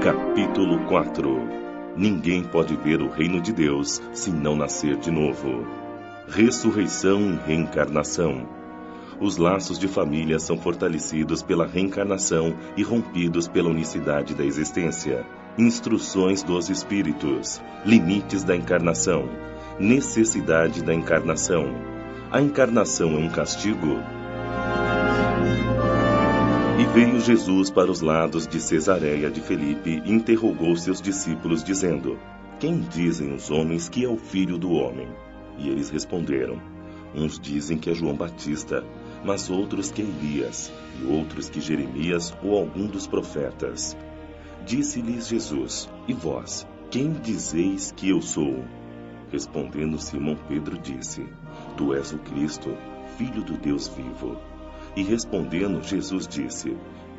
Capítulo 4. Ninguém pode ver o reino de Deus se não nascer de novo. Ressurreição e reencarnação. Os laços de família são fortalecidos pela reencarnação e rompidos pela unicidade da existência. Instruções dos espíritos. Limites da encarnação. Necessidade da encarnação. A encarnação é um castigo? E veio Jesus para os lados de Cesareia de Filipe e interrogou seus discípulos, dizendo: Quem dizem os homens que é o Filho do Homem? E eles responderam: Uns dizem que é João Batista, mas outros que é Elias, e outros que Jeremias ou algum dos profetas. Disse-lhes Jesus: E vós, quem dizeis que eu sou? Respondendo Simão Pedro disse: Tu és o Cristo, Filho do Deus vivo. E respondendo, Jesus disse: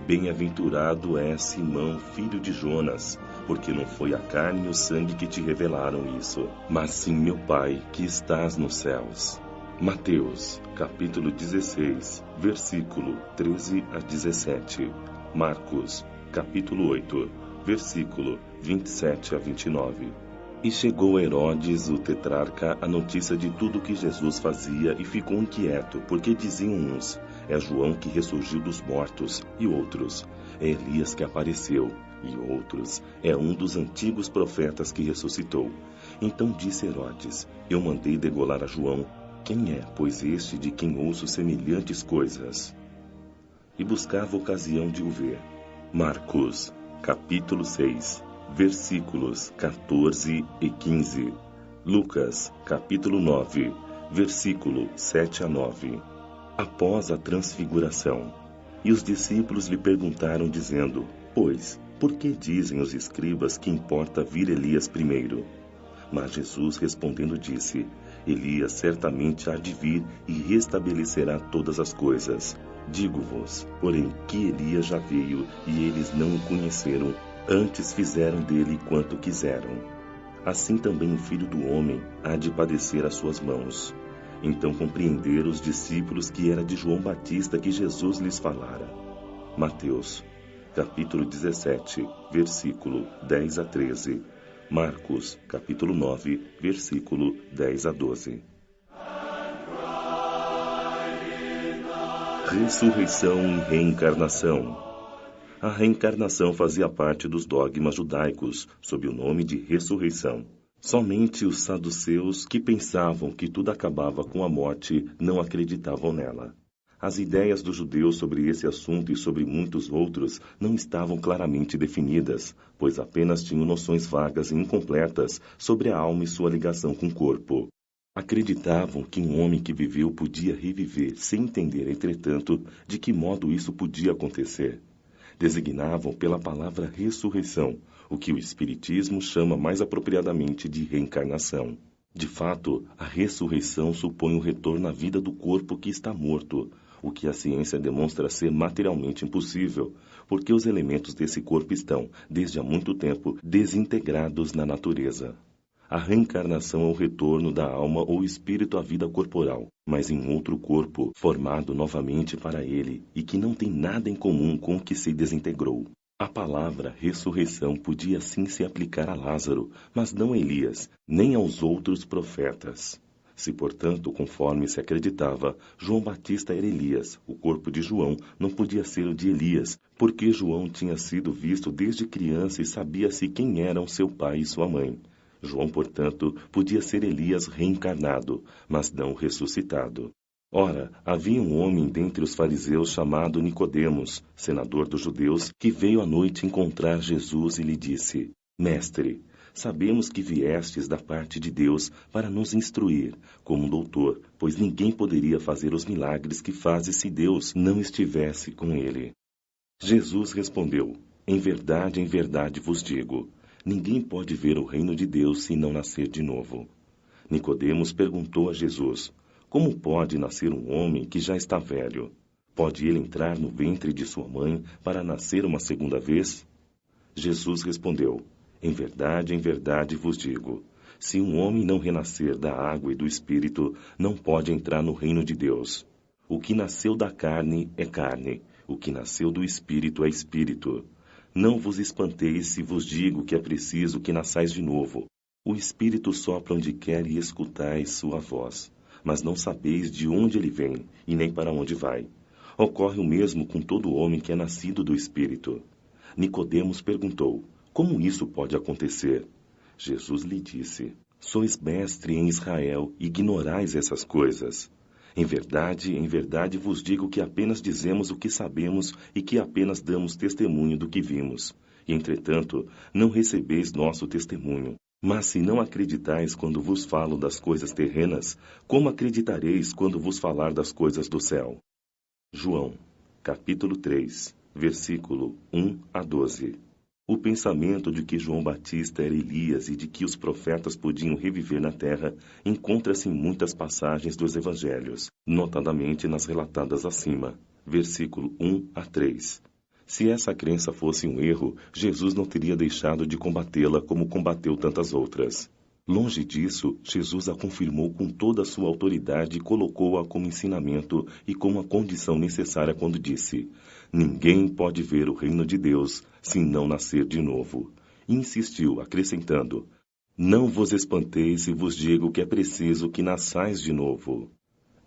Bem-aventurado és Simão, filho de Jonas, porque não foi a carne e o sangue que te revelaram isso, mas sim meu Pai, que estás nos céus. Mateus, capítulo 16, versículo 13 a 17. Marcos, capítulo 8, versículo 27 a 29. E chegou a Herodes, o tetrarca, a notícia de tudo o que Jesus fazia e ficou inquieto, porque diziam uns: É João que ressurgiu dos mortos, e outros: É Elias que apareceu, e outros: É um dos antigos profetas que ressuscitou. Então disse Herodes: Eu mandei degolar a João. Quem é, pois, este de quem ouço semelhantes coisas? E buscava ocasião de o ver. Marcos, capítulo 6, versículos 14 e 15. Lucas, capítulo 9, versículo 7 a 9. Após a transfiguração. E os discípulos lhe perguntaram, dizendo: Pois, por que dizem os escribas que importa vir Elias primeiro? Mas Jesus respondendo disse: Elias certamente há de vir e restabelecerá todas as coisas. Digo-vos, porém, que Elias já veio e eles não o conheceram, antes fizeram dele quanto quiseram. Assim também o Filho do Homem há de padecer às suas mãos. Então compreenderam os discípulos que era de João Batista que Jesus lhes falara. Mateus, capítulo 17, versículo 10 a 13. Marcos, capítulo 9, versículo 10 a 12. Ressurreição e reencarnação. A reencarnação fazia parte dos dogmas judaicos, sob o nome de ressurreição. Somente os saduceus, que pensavam que tudo acabava com a morte, não acreditavam nela. As ideias dos judeus sobre esse assunto e sobre muitos outros não estavam claramente definidas, pois apenas tinham noções vagas e incompletas sobre a alma e sua ligação com o corpo. Acreditavam que um homem que viveu podia reviver, sem entender, entretanto, de que modo isso podia acontecer. Designavam pela palavra ressurreição, o que o Espiritismo chama mais apropriadamente de reencarnação. De fato, a ressurreição supõe o retorno à vida do corpo que está morto, o que a ciência demonstra ser materialmente impossível, porque os elementos desse corpo estão, desde há muito tempo, desintegrados na natureza. A reencarnação é o retorno da alma ou espírito à vida corporal, mas em outro corpo, formado novamente para ele, e que não tem nada em comum com o que se desintegrou. A palavra ressurreição podia sim se aplicar a Lázaro, mas não a Elias, nem aos outros profetas. Se, portanto, conforme se acreditava, João Batista era Elias, o corpo de João não podia ser o de Elias, porque João tinha sido visto desde criança e sabia-se quem eram seu pai e sua mãe. João, portanto, podia ser Elias reencarnado, mas não ressuscitado. Ora, havia um homem dentre os fariseus chamado Nicodemos, senador dos judeus, que veio à noite encontrar Jesus e lhe disse: Mestre, sabemos que viestes da parte de Deus para nos instruir, como doutor, pois ninguém poderia fazer os milagres que fazes se Deus não estivesse com ele. Jesus respondeu: em verdade vos digo, ninguém pode ver o reino de Deus se não nascer de novo. Nicodemos perguntou a Jesus: Como pode nascer um homem que já está velho? Pode ele entrar no ventre de sua mãe para nascer uma segunda vez? Jesus respondeu: em verdade vos digo, se um homem não renascer da água e do Espírito, não pode entrar no reino de Deus. O que nasceu da carne é carne, o que nasceu do Espírito é Espírito. Não vos espanteis se vos digo que é preciso que nasçais de novo. O Espírito sopra onde quer e escutais sua voz, mas não sabeis de onde ele vem e nem para onde vai. Ocorre o mesmo com todo homem que é nascido do Espírito. Nicodemos perguntou: como isso pode acontecer? Jesus lhe disse: sois mestre em Israel e ignorais essas coisas. Em verdade vos digo que apenas dizemos o que sabemos e que apenas damos testemunho do que vimos. E, entretanto, não recebeis nosso testemunho. Mas se não acreditais quando vos falo das coisas terrenas, como acreditareis quando vos falar das coisas do céu? João, capítulo 3, versículo 1 a 12. O pensamento de que João Batista era Elias e de que os profetas podiam reviver na terra encontra-se em muitas passagens dos evangelhos, notadamente nas relatadas acima, versículo 1 a 3. Se essa crença fosse um erro, Jesus não teria deixado de combatê-la como combateu tantas outras. Longe disso, Jesus a confirmou com toda a sua autoridade e colocou-a como ensinamento e como a condição necessária quando disse: ninguém pode ver o reino de Deus se não nascer de novo. E insistiu, acrescentando: não vos espanteis se vos digo que é preciso que nasçais de novo.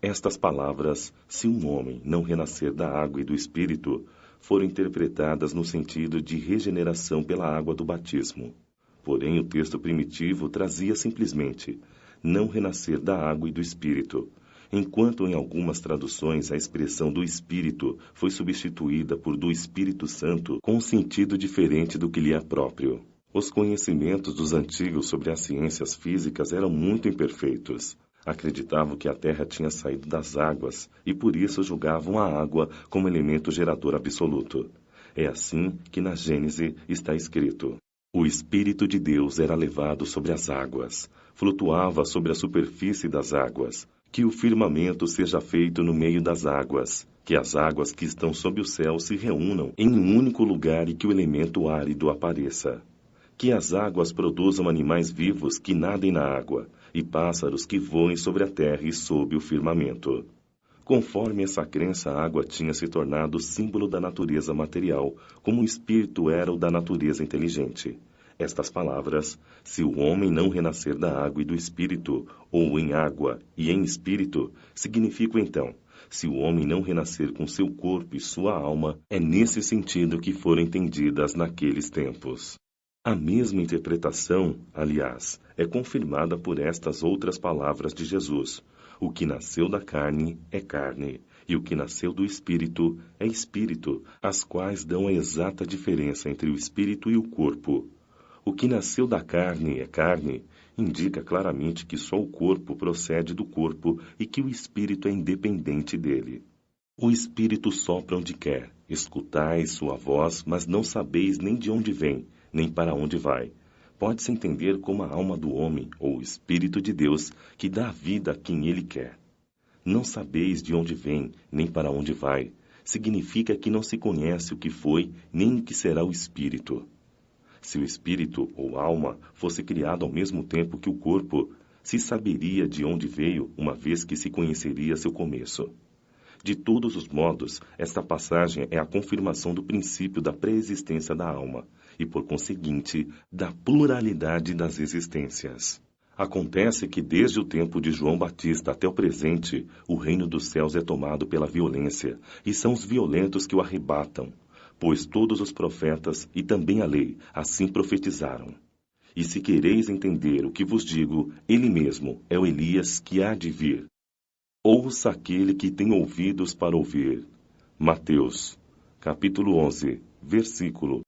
Estas palavras, se um homem não renascer da água e do Espírito, foram interpretadas no sentido de regeneração pela água do batismo. Porém, o texto primitivo trazia simplesmente não renascer da água e do Espírito, enquanto em algumas traduções a expressão do Espírito foi substituída por do Espírito Santo com um sentido diferente do que lhe é próprio. Os conhecimentos dos antigos sobre as ciências físicas eram muito imperfeitos. Acreditavam que a Terra tinha saído das águas e por isso julgavam a água como elemento gerador absoluto. É assim que na Gênese está escrito: o Espírito de Deus era levado sobre as águas, flutuava sobre a superfície das águas. Que o firmamento seja feito no meio das águas, que as águas que estão sob o céu se reúnam em um único lugar e que o elemento árido apareça. Que as águas produzam animais vivos que nadem na água, e pássaros que voem sobre a terra e sob o firmamento. Conforme essa crença, a água tinha se tornado símbolo da natureza material, como o espírito era o da natureza inteligente. Estas palavras, se o homem não renascer da água e do espírito, ou em água e em espírito, significam então, se o homem não renascer com seu corpo e sua alma, é nesse sentido que foram entendidas naqueles tempos. A mesma interpretação, aliás, é confirmada por estas outras palavras de Jesus: o que nasceu da carne é carne, e o que nasceu do espírito é espírito, as quais dão a exata diferença entre o espírito e o corpo. O que nasceu da carne é carne, indica claramente que só o corpo procede do corpo e que o espírito é independente dele. O espírito sopra onde quer, escutais sua voz, mas não sabeis nem de onde vem, nem para onde vai. Pode-se entender como a alma do homem, ou o Espírito de Deus, que dá vida a quem ele quer. Não sabeis de onde vem, nem para onde vai. Significa que não se conhece o que foi, nem o que será o Espírito. Se o Espírito, ou alma, fosse criado ao mesmo tempo que o corpo, se saberia de onde veio, uma vez que se conheceria seu começo. De todos os modos, esta passagem é a confirmação do princípio da pré-existência da alma, e, por conseguinte, da pluralidade das existências. Acontece que desde o tempo de João Batista até o presente, o reino dos céus é tomado pela violência, e são os violentos que o arrebatam, pois todos os profetas e também a lei assim profetizaram. E se quereis entender o que vos digo, ele mesmo é o Elias que há de vir. Ouça aquele que tem ouvidos para ouvir. Mateus, capítulo 11, versículo